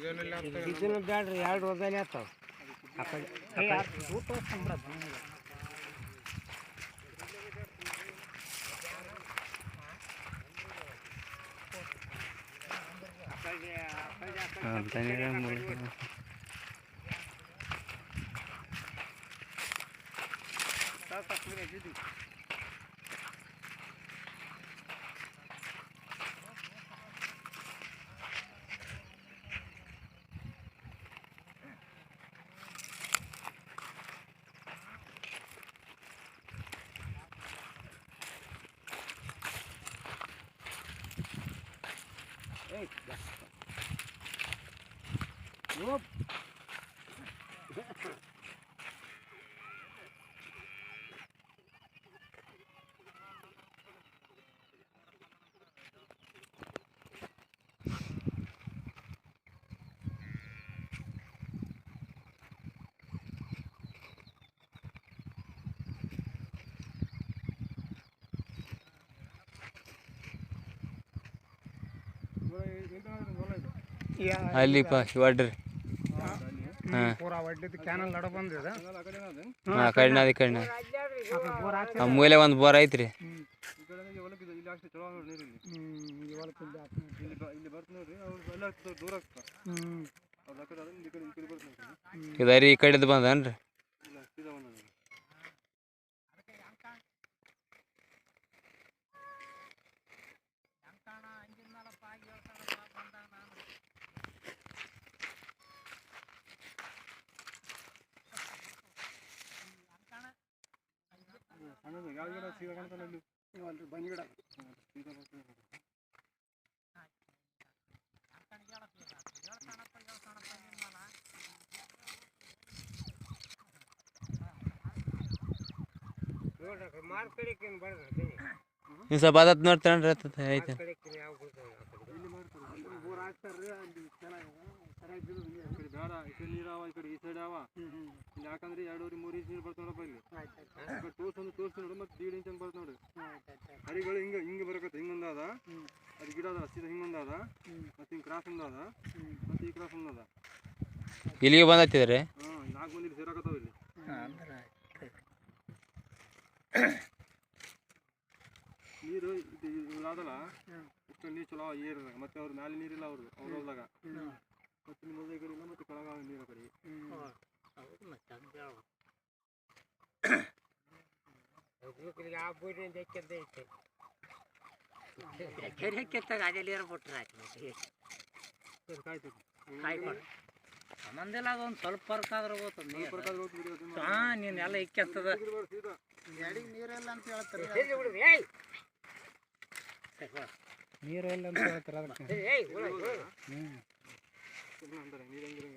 ಇದನ್ನು ಬ್ಯಾಡ್ರಿ 2 ರೋದಲ್ಲಿ ಆತಾವ ಆ ಕಡೆ ಊಟ ಸಂಬ್ರ Whoop. ಅಲ್ಲಿ ಒಡ್ರಿ ಪೂರಾ ಒಡ್ಡಿದ್ದು ಕ್ಯಾನಲ್ ನಡ ಬಂದಿದೆ ಆ ಕಡೆ ಮೂಲೆ ಒಂದು ಬೋರ್ ಐತ್ರಿ ಇದರಿ ಈ ಕಡೆದು ಬಂದನ್ರಿ ನೀವು ಸ್ವಲ್ಪ ಅದತ್ ನೋಡ್ತಾನ್ರಿ ಐತೆ ಯಾಕಂದ್ರೆ 2-3 ಇಂಚ್ ನೀರು ಬರ್ತಾವ ನೋಡಪ್ಪ ಇಲ್ಲಿ ತೋರ್ಸಿ ನೋಡು ಮತ್ತೆ 1.5 ಇಂಚ್ ಬರ್ತಾವ ನೋಡಿ ಹರಿಗಳು ಹಿಂಗೆ ಬರಕತ್ತ ಹಿಂಗೊಂದಾದ ಅದು ಗಿಡ ಅದ ಸೀದಾ ಹಿಂಗೊಂದಾದ ಮತ್ತೆ ಹಿಂಗೆ ಕ್ರಾಸ್ ಒಂದಾದ ಮತ್ತೆ ಈ ಕ್ರಾಸ್ ಒಂದಾದ ಇಲ್ಲಿಗೆ ಬಂದತ್ತಿದ್ರಿ 4 ಮಂದಿ ಸೇರಾಕತ್ತಾವ ಇಲ್ಲಿ ನೀರು ಇದಾದಲ್ಲ ಇಷ್ಟು ನೀರು ಚಲೋ ಏರಿದಾಗ ಮತ್ತೆ ಅವ್ರ ಮ್ಯಾಲೆ ನೀರಿಲ್ಲ ಅವ್ರು ಹೊಲ್ದಾಗ ಮತ್ತೆ ನಿಮ್ಮ ಹೊಲ್ದಾಗ ಕಡೆ ಇಲ್ಲ ಮತ್ತೆ ಕೆಳಗ ನೀರು ಕಡೆ ಸಂಬಂಧಿಲ್ಲ ಅದೊಂದು ಸ್ವಲ್ಪ ಫರ್ಕ್ ಆದ್ರೆ ಹೋಗ್ತದೆ ನೀನು ಎಲ್ಲ ಇಕ್ಕೆತ್ತದ ನೀರೆಲ್ಲ ಅಂತ ಹೇಳ್ತಾರೆ ನೀರೆಲ್ಲ ಅಂತ ಹೇಳ್ತಾರೆ ಅದಕ್ಕೆ